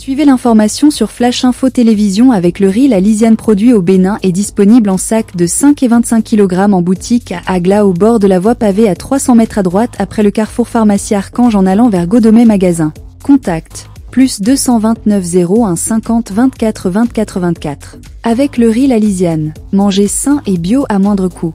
Suivez l'information sur Flash Info Télévision avec le riz. La Lysiane produit au Bénin est disponible en sac de 5 et 25 kg en boutique à Agla au bord de la voie pavée à 300 mètres à droite après le carrefour pharmacie Archange en allant vers Godomé Magasin. Contact plus 229 01 50 24 24 24. Avec le riz La Lysiane, mangez sain et bio à moindre coût.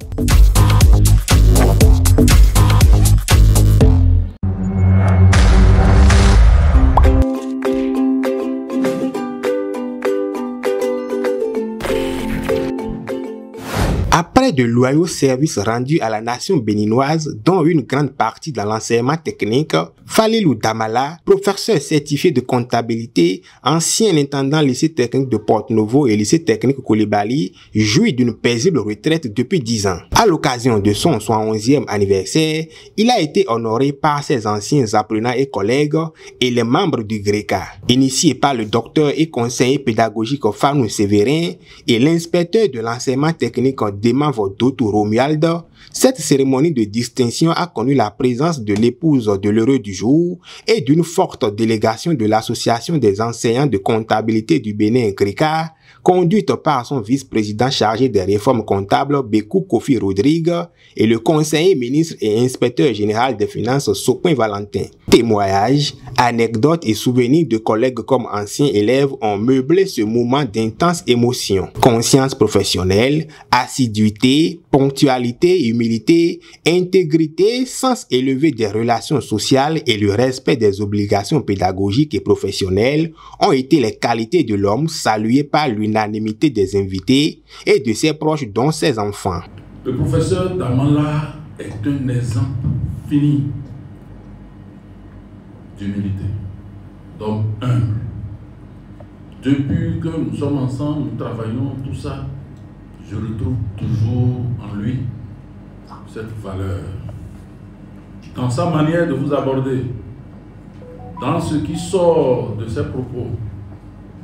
Après de loyaux services rendus à la nation béninoise, dont une grande partie dans l'enseignement technique, Falilou Damala, professeur certifié de comptabilité, ancien intendant lycée technique de Porto-Novo et lycée technique Coulibaly, jouit d'une paisible retraite depuis 10 ans. À l'occasion de son 71e anniversaire, il a été honoré par ses anciens apprenants et collègues et les membres du GRECA. Initié par le docteur et conseiller pédagogique Fanou Sévérin et l'inspecteur de l'enseignement technique Demavo Dotou Romuald, cette cérémonie de distinction a connu la présence de l'épouse de l'heureux du jour et d'une forte délégation de l'association des enseignants de comptabilité du Bénin GRECA, conduite par son vice-président chargé des réformes comptables Bekou Kofi Rodrigue et le conseiller ministre et inspecteur général des finances Sopin Valentin. Témoignages, anecdotes et souvenirs de collègues comme anciens élèves ont meublé ce moment d'intense émotion. Conscience professionnelle, assiduité, ponctualité, humilité, intégrité, sens élevé des relations sociales et le respect des obligations pédagogiques et professionnelles ont été les qualités de l'homme saluées par l'unanimité des invités et de ses proches dont ses enfants. Le professeur Damala est un exemple fini d'humilité, d'homme humble. Depuis que nous sommes ensemble, nous travaillons, tout ça, je retrouve toujours en lui cette valeur. Dans sa manière de vous aborder, dans ce qui sort de ses propos,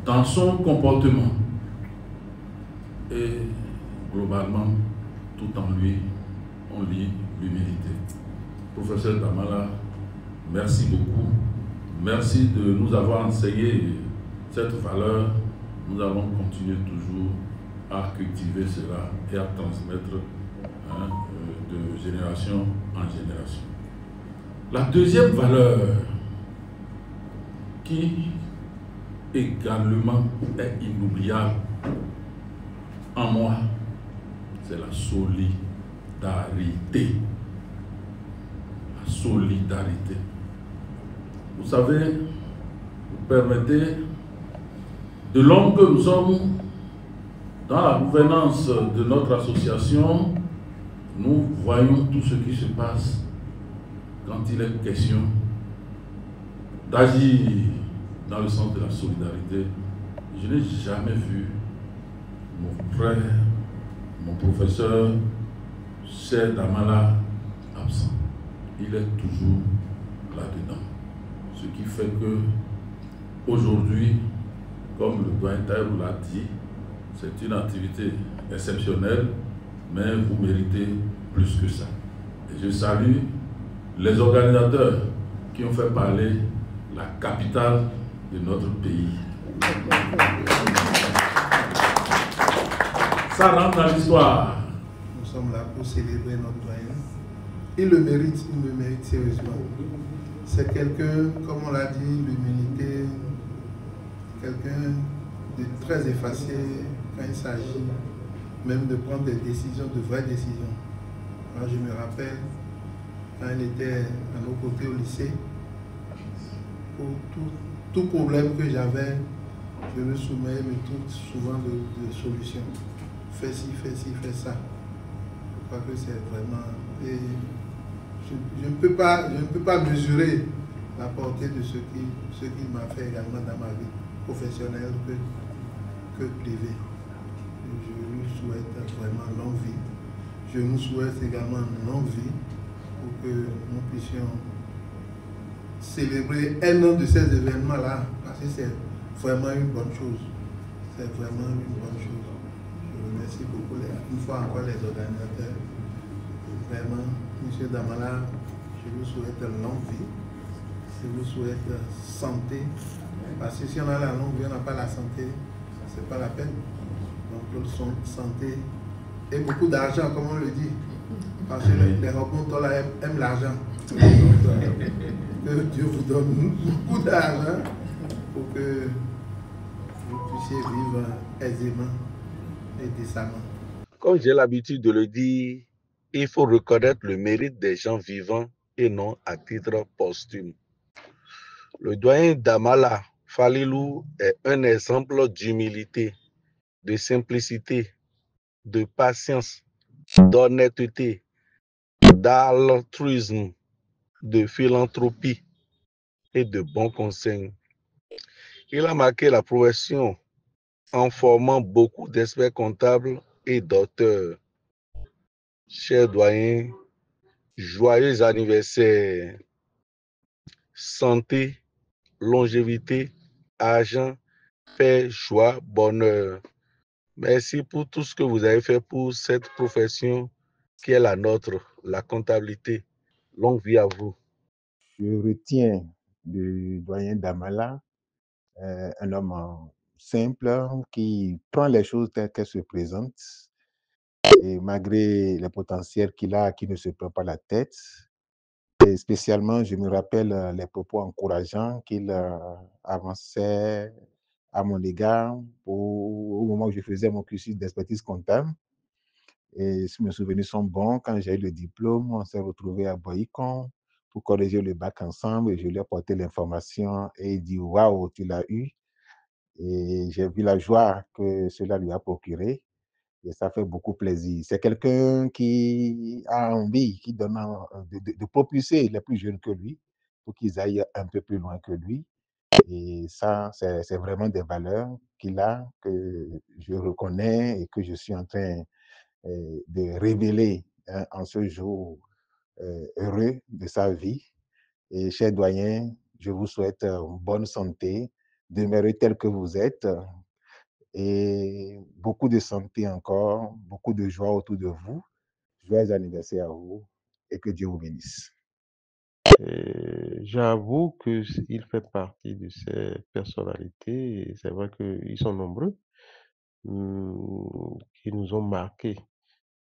dans son comportement, et globalement, tout en lui, on lit l'humilité. Professeur Damala, merci beaucoup. Merci de nous avoir enseigné cette valeur. Nous allons continuer toujours à cultiver cela et à transmettre de génération en génération. La deuxième valeur qui également est inoubliable en moi, c'est la solidarité. La solidarité. Vous savez, vous permettez, de l'homme que nous sommes, dans la gouvernance de notre association, nous voyons tout ce qui se passe quand il est question d'agir dans le sens de la solidarité. Je n'ai jamais vu mon frère, mon professeur, Cher Damala, absent. Il est toujours là-dedans. Ce qui fait que, aujourd'hui, comme le doyen Taïrou l'a dit, c'est une activité exceptionnelle, mais vous méritez plus que ça. Et je salue les organisateurs qui ont fait parler la capitale de notre pays. Ça rentre dans l'histoire. Nous sommes là pour célébrer notre doyen. Il le mérite sérieusement. C'est quelqu'un, comme on l'a dit, l'humilité, quelqu'un de très effacé quand il s'agit même de prendre des décisions, de vraies décisions. Moi, je me rappelle, quand il était à nos côtés au lycée, pour tout problème que j'avais, je me soumets, me trouve souvent de solutions. Fais ci, fais ça. Je crois que c'est vraiment... Et je ne peux pas mesurer la portée de ce qu'il m'a fait également dans ma vie professionnelle que privée. Je lui souhaite vraiment longue vie. Je nous souhaite également longue vie pour que nous puissions célébrer un an de ces événements-là, parce que c'est vraiment une bonne chose. C'est vraiment une bonne chose. Je remercie beaucoup une fois encore les organisateurs. Vraiment, M. Damala, je vous souhaite longue vie. Je vous souhaite santé, Parce que si on a la longue vie, on n'a pas la santé, c'est pas la peine. Donc l'autre santé et beaucoup d'argent, comme on le dit. Parce que les robots là aiment l'argent. Que Dieu vous donne beaucoup d'argent pour que vous puissiez vivre aisément et décemment. Comme j'ai l'habitude de le dire, il faut reconnaître le mérite des gens vivants et non à titre posthume. Le doyen Damala Falilou est un exemple d'humilité, de simplicité, de patience, d'honnêteté, d'altruisme, de philanthropie et de bons conseils. Il a marqué la profession en formant beaucoup d'experts comptables et d'auteurs. Cher doyen, joyeux anniversaire. Santé, longévité, argent, paix, joie, bonheur. Merci pour tout ce que vous avez fait pour cette profession qui est la nôtre, la comptabilité. Longue vie à vous. Je retiens du doyen Damala un homme simple qui prend les choses telles qu'elles se présentent et malgré les potentiels qu'il a, qui ne se prend pas la tête. Et spécialement, je me rappelle les propos encourageants qu'il avançait à mon égard au moment où je faisais mon cursus d'expertise comptable. Et si mes souvenirs sont bons, quand j'ai eu le diplôme, on s'est retrouvés à Boycon pour corriger le bac ensemble et je lui ai apporté l'information et il dit « Waouh, tu l'as eu ». Et j'ai vu la joie que cela lui a procuré et ça fait beaucoup plaisir. C'est quelqu'un qui a envie, qui donne de propulser les plus jeunes que lui pour qu'ils aillent un peu plus loin que lui. Et ça, c'est vraiment des valeurs qu'il a, que je reconnais et que je suis en train de révéler en ce jour heureux de sa vie. Et cher doyen, je vous souhaite bonne santé, demeurez tel que vous êtes et beaucoup de santé encore, beaucoup de joie autour de vous. Joyeux anniversaire à vous et que Dieu vous bénisse. J'avoue qu'il fait partie de ces personnalités, et c'est vrai qu'ils sont nombreux, qui nous ont marqués,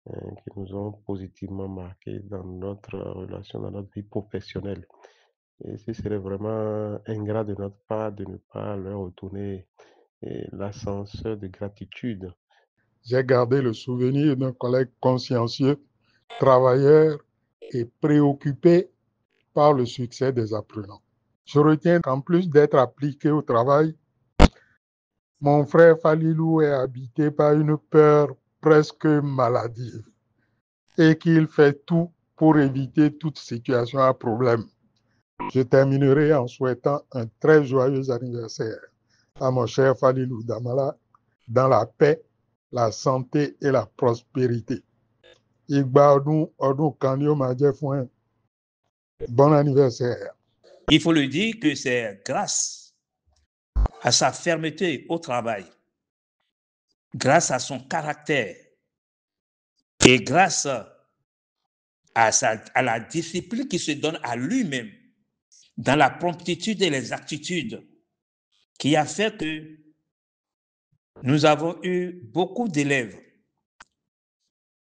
qui nous ont positivement marqués dans notre relation, dans notre vie professionnelle. Et ce serait vraiment ingrat de notre part de ne pas leur retourner l'ascenseur de gratitude. J'ai gardé le souvenir d'un collègue consciencieux, travailleur et préoccupé par le succès des apprenants. Je retiens qu'en plus d'être appliqué au travail, mon frère Falilou est habité par une peur presque maladive et qu'il fait tout pour éviter toute situation à problème. Je terminerai en souhaitant un très joyeux anniversaire à mon cher Falilou Damala dans la paix, la santé et la prospérité. Bon anniversaire. Il faut le dire que c'est grâce à sa fermeté au travail, grâce à son caractère et grâce à la discipline qu'il se donne à lui-même dans la promptitude et les aptitudes qui a fait que nous avons eu beaucoup d'élèves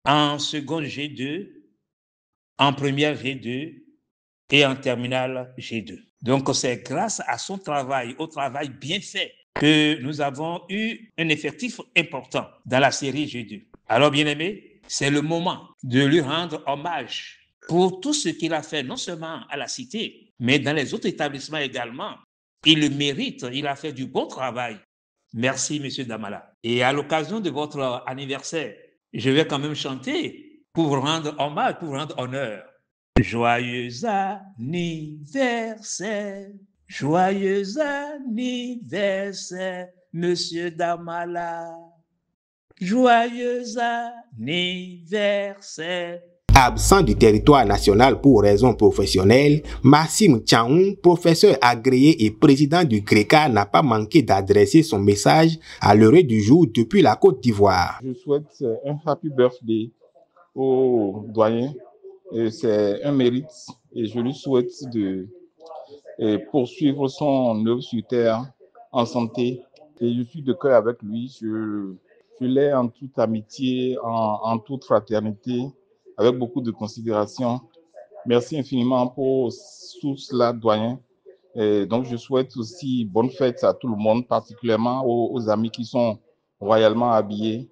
en seconde G2, en première G2 et en terminale G2. Donc, c'est grâce à son travail, au travail bien fait, que nous avons eu un effectif important dans la série G2. Alors, bien-aimés, c'est le moment de lui rendre hommage pour tout ce qu'il a fait, non seulement à la Cité, mais dans les autres établissements également. Il le mérite, il a fait du bon travail. Merci, Monsieur Damala. Et à l'occasion de votre anniversaire, je vais quand même chanter pour vous rendre hommage, pour vous rendre honneur. Joyeux anniversaire, joyeux anniversaire, Monsieur Damala. Joyeux anniversaire. Absent du territoire national pour raisons professionnelles, Massim Tchaoun, professeur agréé et président du GRECA, n'a pas manqué d'adresser son message à l'heure du jour depuis la Côte d'Ivoire. Je souhaite un happy birthday au doyen. C'est un mérite et je lui souhaite de poursuivre son œuvre sur terre en santé. Et je suis de cœur avec lui. Je l'ai en toute amitié, en toute fraternité, avec beaucoup de considération. Merci infiniment pour tout cela, doyen. Et donc, je souhaite aussi bonne fête à tout le monde, particulièrement aux amis qui sont royalement habillés.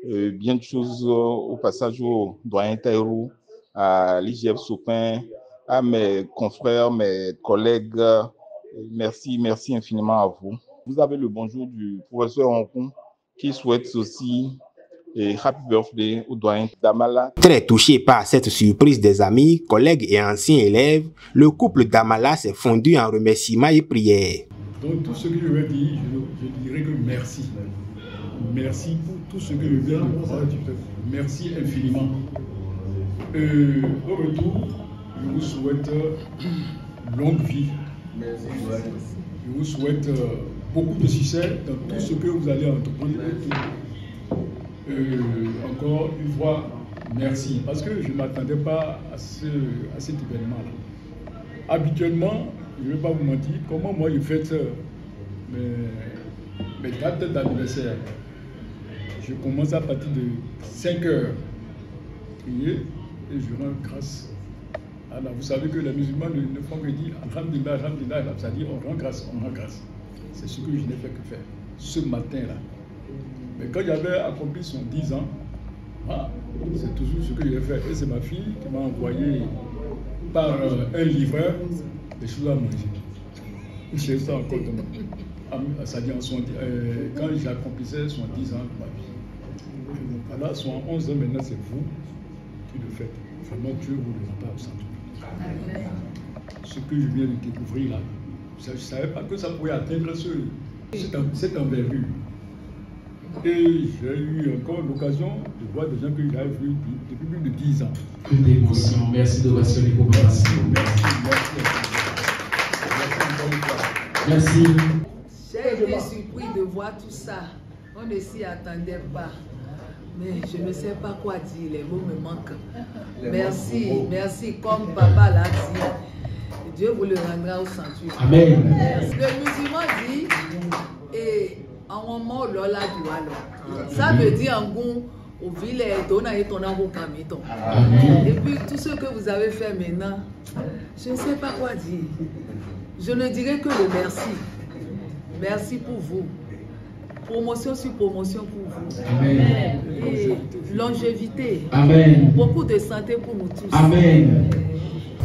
Bien de choses au passage au doyen Taïrou, à l'IGF Sopin, à mes confrères, mes collègues. Merci infiniment à vous. Vous avez le bonjour du professeur Onkun qui souhaite aussi happy birthday au doyen Damala. Très touché par cette surprise des amis, collègues et anciens élèves, le couple Damala s'est fondu en remerciements et prières. Donc tout ce que je vais dire, je dirais que merci. Merci pour tout ce que je viens de dire. Merci infiniment. Au retour, je vous souhaite longue vie. Je vous souhaite beaucoup de succès dans tout ce que vous allez entreprendre. Encore une fois, merci. Parce que je ne m'attendais pas à cet événement-là. Habituellement, je ne vais pas vous mentir, comment moi je fête mes dates d'anniversaire. Je commence à partir de 5 heures, prier et je rends grâce. Alors, vous savez que les musulmans ne font que dire Alhamdulillah, Alhamdulillah, c'est-à-dire on rend grâce, on rend grâce. C'est ce que je n'ai fait que faire ce matin-là. Mais quand j'avais accompli son 10 ans, c'est toujours ce que j'ai fait. Et c'est ma fille qui m'a envoyé par un livreur des choses à manger. J'ai ça encore c'est-à-dire quand j'accomplissais son 10 ans de ma vie. Alors, son 11 ans maintenant, c'est vous qui le faites. Vraiment, Dieu vous le rend au centre. Ce que je viens de découvrir là, je ne savais pas que ça pouvait atteindre cette envergure. Et j'ai eu encore l'occasion de voir des gens que j'avais vus depuis plus de 10 ans. Toute d'émotion. Merci de votre coopération. Merci. J'ai été surpris de voir tout ça. On ne s'y attendait pas. Mais je ne sais pas quoi dire, les mots me manquent. Merci, comme papa l'a dit. Dieu vous le rendra au sanctuaire. Amen. Le musulman dit, et en moment lola dualo. Ça veut dire en goût, au village, donna et ton amour camiton. Et puis tout ce que vous avez fait maintenant, je ne sais pas quoi dire. Je ne dirai que le merci. Merci pour vous. Promotion sur promotion pour vous. Amen. Et longévité. Amen. Beaucoup de santé pour nous tous. Amen.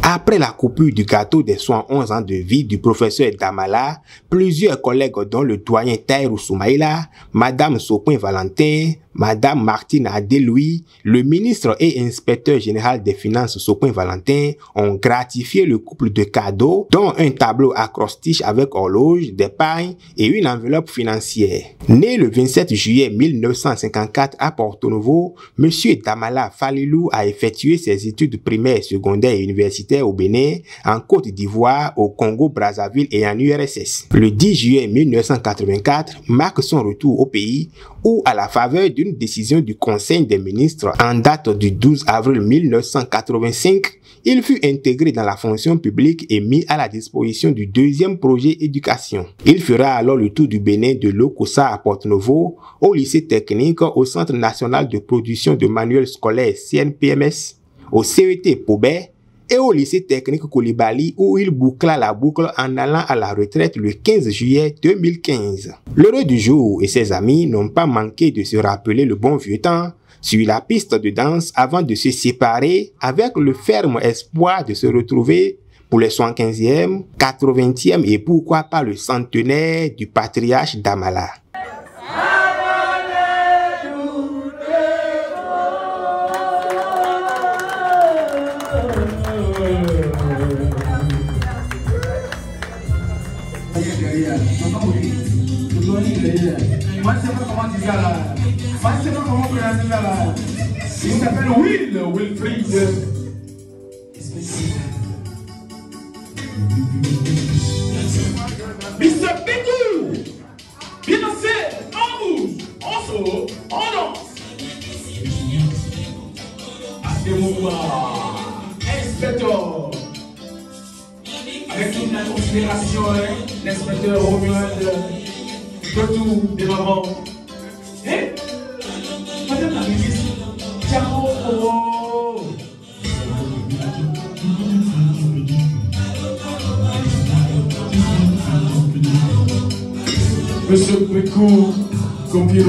Après la coupure du gâteau des 111 ans de vie du professeur Damala, plusieurs collègues dont le doyen Taïrou Soumaïla, Madame Sopin Valentin, Madame Martine Adeloui, le ministre et inspecteur général des finances Sopin Valentin ont gratifié le couple de cadeaux, dont un tableau acrostiche avec horloge, des pailles et une enveloppe financière. Né le 27 juillet 1954 à Porto Novo, M. Damala Falilou a effectué ses études primaires, secondaires et universitaires au Bénin, en Côte d'Ivoire, au Congo-Brazzaville et en URSS. Le 10 juillet 1984 marque son retour au pays où, à la faveur d'une décision du Conseil des ministres en date du 12 avril 1985, il fut intégré dans la fonction publique et mis à la disposition du deuxième projet éducation. Il fera alors le tour du Bénin de Lokossa à Porto Novo, au lycée technique, au Centre national de production de manuels scolaires CNPMS, au CET Pobet et au lycée technique Koulibaly où il boucla la boucle en allant à la retraite le 15 juillet 2015. L'heureux du jour et ses amis n'ont pas manqué de se rappeler le bon vieux temps sur la piste de danse avant de se séparer avec le ferme espoir de se retrouver pour les 75e, 80e et pourquoi pas le centenaire du patriarche Damala. Moi, je ne sais pas comment dire ça là. Moi, je ne sais pas comment prononcer ça là. Il s'appelle Wilfried. Mr. Bigou. Bien dansé, en bouge, en solo, en danse. À ce moment, inspecteur. Avec toute la considération, l'inspecteur Romuald retour des mamans. Eh? Madame la ministre, ciao. Monsieur Pécou, Compiro.